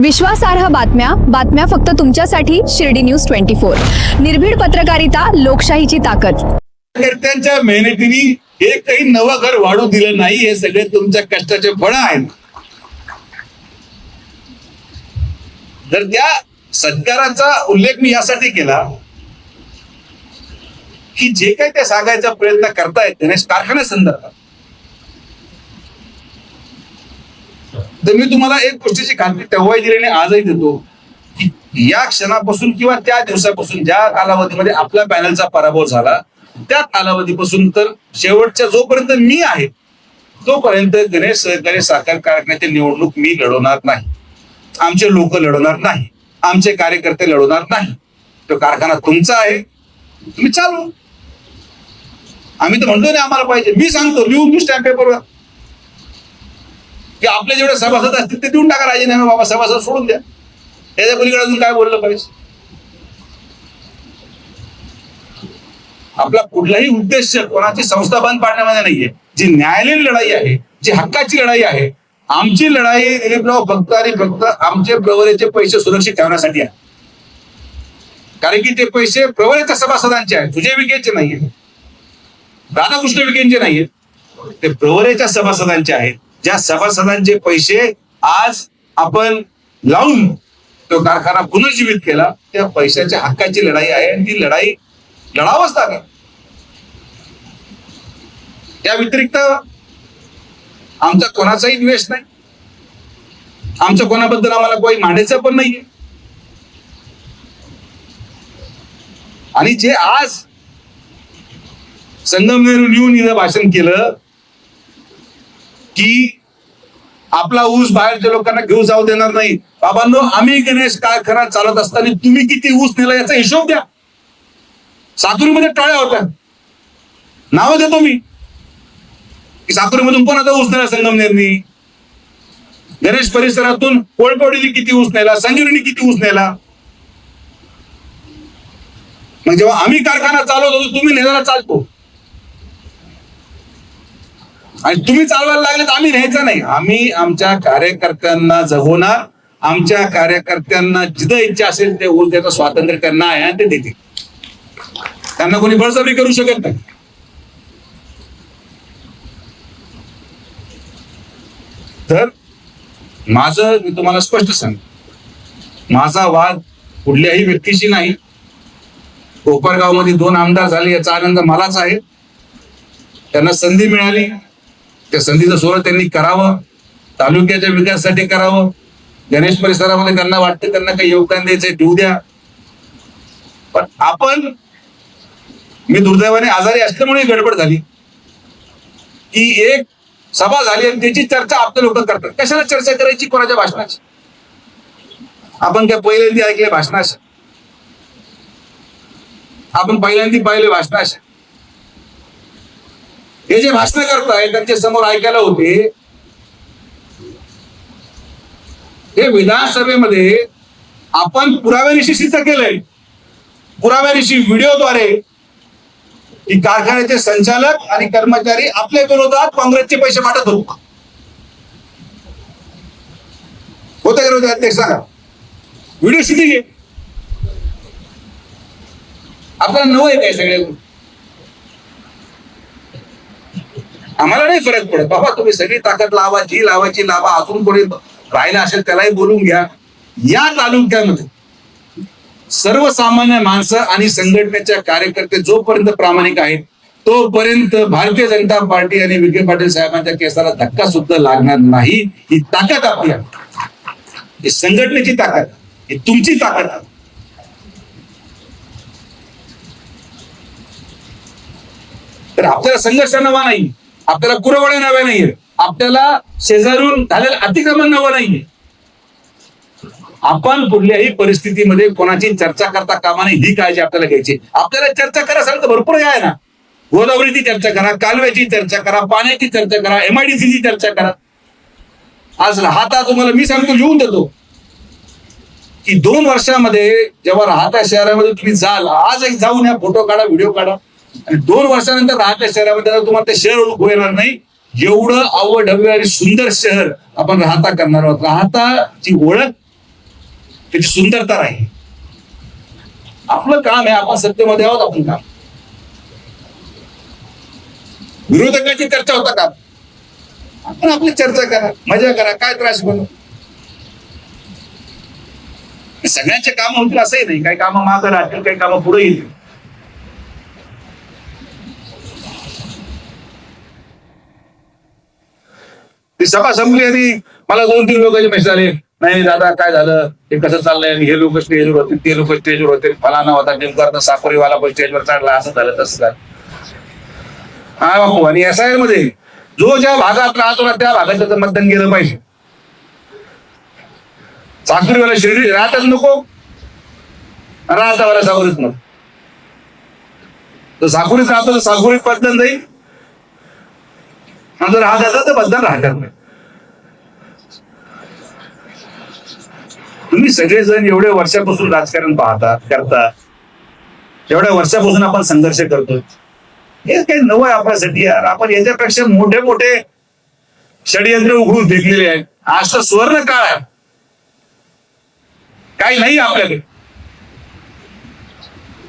विश्वासार्ह बातम्या फक्त तुमच्यासाठी शिर्डी न्यूज 24। निर्भीड पत्रकारिता, लोकशाहीची ताकद। कार्यकर्त्यांच्या मेहनतीने एकही नवं घर वाढू दिलं नाही, हे सगळे तुमच्या कष्टाचे फळ आहेत। जर त्या सत्काराचा उल्लेख मी यासाठी केला की जे काही ते सांगायचा प्रयत्न करतायत गणेश कारखान्या संदर्भात, तर मी तुम्हाला एक गोष्टीची खात्री तेव्हाही दिली आणि आजही देतो की या क्षणापासून किंवा त्या दिवसापासून ज्या कालावधीमध्ये आपल्या पॅनलचा पराभव झाला, त्या कालावधीपासून तर शेवटच्या जोपर्यंत मी आहे तोपर्यंत गणेश सहकारी साखर कारखान्याची निवडणूक मी लढवणार नाही, आमचे लोक लढवणार नाही, आमचे कार्यकर्ते लढवणार नाही। तो कारखाना तुमचा आहे, तुम्ही चालू। आम्ही तर म्हणतो ना आम्हाला पाहिजे, मी सांगतो लिहून स्टॅम्प पेपरवर की आपले जेवढे सभासद असतील ते देऊन टाका राजीनामे, बाबा सभासद सोडून द्या। त्याच्या पलीकडे अजून काय बोललं पाहिजे? आपला कुठलाही उद्देश कोणाची संस्था बंद पाडण्यामध्ये नाहीये। जी न्यायालयीन लढाई आहे, जी हक्काची लढाई आहे, आमची लढाई दिलीपराव फक्त आणि फक्त आमचे प्रवरेचे पैसे सुरक्षित ठेवण्यासाठी आहे। कारण की ते पैसे प्रवरेच्या सभासदांचे आहेत, सुजय विखेंचे नाहीये, राधाकृष्ण विखेंचे नाहीये, ते प्रवरेच्या सभासदांचे आहेत। ज्या सभासदांचे पैसे आज आपण लावून तो कारखाना पुनर्जीवित केला, त्या पैशाच्या हक्काची लढाई आहे आणि ती लढाई लढावंच लागेल। त्या व्यतिरिक्त आमचा कोणाचाही द्वेष नाही, आमचं कोणाबद्दल आम्हाला काही मांडायचं पण नाहीये। आणि जे आज संगमनेरहून येऊन इथं भाषण केलं की आपला ऊस बाहेरच्या लोकांना घेऊन जाऊ देणार नाही, बाबांनो आम्ही गणेश कारखाना चालत असताना तुम्ही किती ऊस नेला याचा हिशोब द्या। सातुरीमध्ये टाळ्या होत्या, नाव देतो मी की सातुरीमधून कोणाचा ऊस नेला संगमनेरनी, गणेश परिसरातून कोळपवडीने किती ऊस नेला, संजीवनी किती ऊस नेला। मग जेव्हा आम्ही कारखाना चालवत होतो तुम्ही नेण्याला चालतो आणि तुम्ही चालवायला लागले तर आम्ही न्यायचं नाही। आम्ही आमच्या कार्यकर्त्यांना जगवणार, आमच्या कार्यकर्त्यांना जिथं इच्छा असेल ते ऊस द्यायचं स्वातंत्र्य त्यांना आहे आणि ते देतील, त्यांना कोणी बळजबरी करू शकत नाही। तर माझं मी तुम्हाला स्पष्ट सांग, माझा वाद कुठल्याही व्यक्तीशी नाही। कोपरगावमध्ये 2 आमदार झाले याचा आनंद मलाच आहे। त्यांना संधी मिळाली, त्या संधीचं सोहळं त्यांनी करावं, तालुक्याच्या विकासासाठी करावं। गणेश परिसरामध्ये त्यांना वाटतं त्यांना काही योगदान द्यायचंय, देऊ द्या। पण आपण, मी दुर्दैवाने आजारी असल्यामुळे गडबड झाली की एक सभा झाली आणि त्याची चर्चा आपले लोक करतात। कशाला चर्चा करायची कोणाच्या भाषणाची? आपण काय पहिल्यांदा ऐकले भाषणाश? आपण पहिल्यांदा पाहिले भाषणाश? हे जे भाषण करताय त्यांच्या समोर ऐकायला होते, हे विधानसभेमध्ये आपण पुराव्यानिशी सिद्ध केलंय, पुराव्यानिशी व्हिडिओद्वारे की कारखान्याचे संचालक आणि कर्मचारी आपल्या विरोधात काँग्रेसचे पैसे वाटत होते। होते विरोधी अध्यक्ष सांगा, व्हिडिओ शूटिंग आहे, आपल्याला नवं आहे काय सगळे? आम्हाला नाही फरक पडत बाबा, तुम्ही सगळी ताकद लावा, जी लावायची लावा, अजून कोणी राहिला असेल त्यालाही बोलून घ्या। या तालुक्यामध्ये सर्वसामान्य माणसं आणि संघटनेच्या कार्यकर्ते जोपर्यंत प्रामाणिक आहेत तोपर्यंत भारतीय जनता पार्टी आणि विखे पाटील साहेबांच्या केसाला धक्का सुद्धा लागणार नाही। ही ताकद आपली आहे, ही संघटनेची ताकद, ही तुमची ताकद आहे। तर आपल्याला संघर्ष नवा नाही, आपल्याला कुरवड्या नव्या नाहीये, आपल्याला शेजारून झालेलं अतिक्रमण नवं नाहीये। आपण कुठल्याही परिस्थितीमध्ये कोणाची चर्चा करता कामा नये, ही काळजी आपल्याला घ्यायची। आपल्याला चर्चा करायला तर भरपूर आहे ना, गोदावरीची चर्चा करा, कालव्याची चर्चा करा, पाण्याची चर्चा करा, MIDCची चर्चा करा। आज राहता तुम्हाला मी सांगतो, लिहून देतो की 2 वर्षामध्ये जेव्हा राहता शहरामध्ये तुम्ही जाल, आज एक जाऊन या, फोटो काढा, व्हिडिओ काढा, आणि 2 वर्षानंतर राहत्या शहरामध्ये तुम्हाला ते शहर ओळखू येणार नाही, एवढं अवढव्य आणि सुंदर शहर आपण राहता करणार आहोत। राहताची ओळख त्याची सुंदरता राहील. आपलं काम आहे, आपण सत्तेमध्ये आहोत, आपण काम. विरोधकांची चर्चा होता का? आपण आपली चर्चा करा, मजा करा, काय त्रास बनव. सगळ्यांचे काम होतील असंही नाही, काही कामं मागं राहतील, काही कामं पुढे येतील. ती सभा संपली आणि मला 2-3 लोकांचे मेसेज आले, नाही दादा काय झालं, हे कसं चाललंय, हे लोक स्टेजवर होते, ते लोक स्टेजवर होते, फलाना होता नेमका साकोरीवाला पण स्टेजवर चढला, असं झालं तसं झालं. हा बापू, आणि SIR मध्ये जो ज्या भागात राहतो ना त्या भागात त्याचं मतदान गेलं पाहिजे. साकोरीवाला शिर्डी राहतच नको, राहतावाला साकोरीत नको. तर साकोरीत राहतो तर साकोरीत मतदान जाईल, जर राहतात तर मतदान राहतात नाही. तुम्ही सगळेजण एवढे वर्षापासून राजकारण पाहता करता, एवढ्या वर्षापासून आपण संघर्ष करतोय, हे काही नवं आहे आपल्यासाठी यार. आपण याच्यापेक्षा मोठे मोठे षडयंत्र उघडून फेकलेले आहेत. आज तर सुवर्ण काळ आहे, काही नाही आपल्याकडे.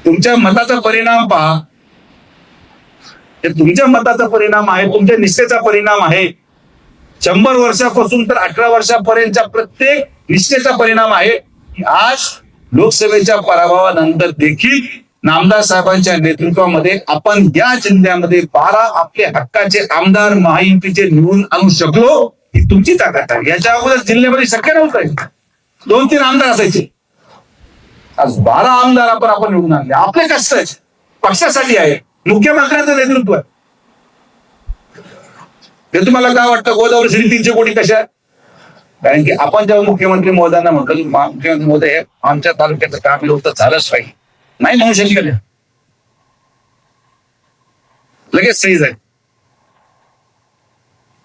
तुमच्या मताचा परिणाम पहा, हे तुमच्या मताचा परिणाम आहे, तुमच्या निष्ठेचा परिणाम आहे. 100 वर्षापासून तर 18 वर्षापर्यंतच्या प्रत्येक निष्ठेचा परिणाम आहे. आज लोकसभेच्या पराभवानंतर देखील नामदार साहेबांच्या नेतृत्वामध्ये आपण या जिल्ह्यामध्ये 12 आपले हक्काचे आमदार महायुतीचे निवडून आणू शकलो, ही तुमची ताकद आहे. याच्या अगोदर जिल्ह्यामध्ये शक्य नव्हतं. 2-3 आमदार असायचे, आज 12 आमदार आपण निवडून आणले. आपले कष्ट आहे, पक्षासाठी आहे, मुख्यमंत्र्यांचं नेतृत्व आहे. हे तुम्हाला काय वाटतं गोदावरी 350 कोटी कशा? कारण की आपण जेव्हा मुख्यमंत्री महोदयांना म्हटलं, मुख्यमंत्री महोदय आमच्या तालुक्याचं काम होतं, झालंच पाहिजे, नाही म्हणू शकले, लगेच सही जाईल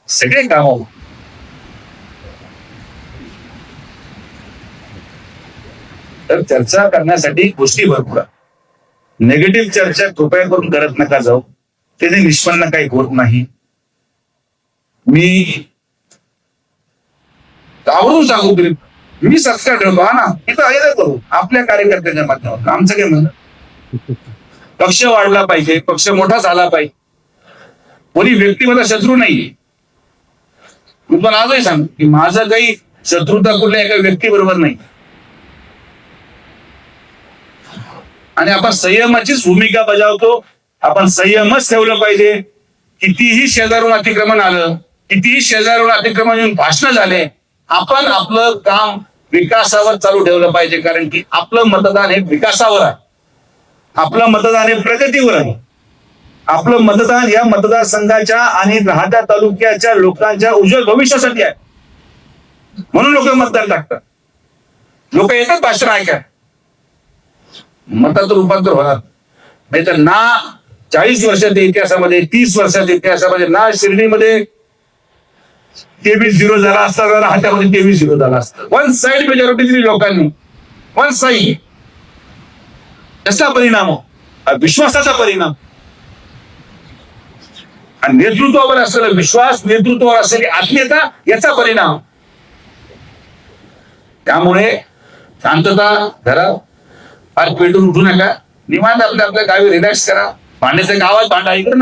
सगळे काम. तर चर्चा करण्यासाठी गोष्टी भरपूर. नेगेटिव्ह चर्चा कृपया करून करत नका जाऊ, त्याने निष्पन्न काही होत नाही. मी आवडून सांगू तरी मी सत्कार ठेवतो, हा ना, इथं आहे करू आपल्या कार्यकर्त्यांच्या माध्यमातून. आमचं काय म्हणणं, पक्ष वाढला पाहिजे, पक्ष मोठा झाला पाहिजे, कोणी व्यक्तिगत शत्रू नाही. मी पण आजही सांग की माझं काही शत्रुता कुठल्या एका व्यक्तीबरोबर नाही, आणि आपण संयमाचीच भूमिका बजावतो. आपण संयमच ठेवलं पाहिजे. कितीही शेजारून अतिक्रमण आलं, कितीही शेजारून अतिक्रमण येऊन भाषण झाले, आपण आपलं काम विकासावर चालू ठेवलं पाहिजे. कारण की आपलं मतदान हे विकासावर आहे, आपलं मतदान हे प्रगतीवर आहे, आपलं मतदान या मतदारसंघाच्या आणि राहत्या तालुक्याच्या लोकांच्या उज्ज्वल भविष्यासाठी आहे. म्हणून लोक मतदान टाकतात, लोक येतात भाषण ऐकाय, मताचं रूपांतर होणार नाही. तर ना 40 वर्षाच्या इतिहासामध्ये, 30 वर्षाच्या इतिहासामध्ये ना शिर्डीमध्ये 23-0 झाला असता, राहत्यामध्ये 23-0 झाला असता. 1 साइड मेजॉरिटी दिली लोकांनी, 1 साइड. त्याचा परिणाम विश्वासाचा परिणाम आणि नेतृत्वावर असलेला विश्वास, नेतृत्वावर असलेली आत्मीयता, याचा परिणाम. त्यामुळे शांतता धरा, फार पेटून उठू नका, निवांत आपल्या गावी रिलॅक्स करा. भांड्याच्या गावात भांडा, इकडे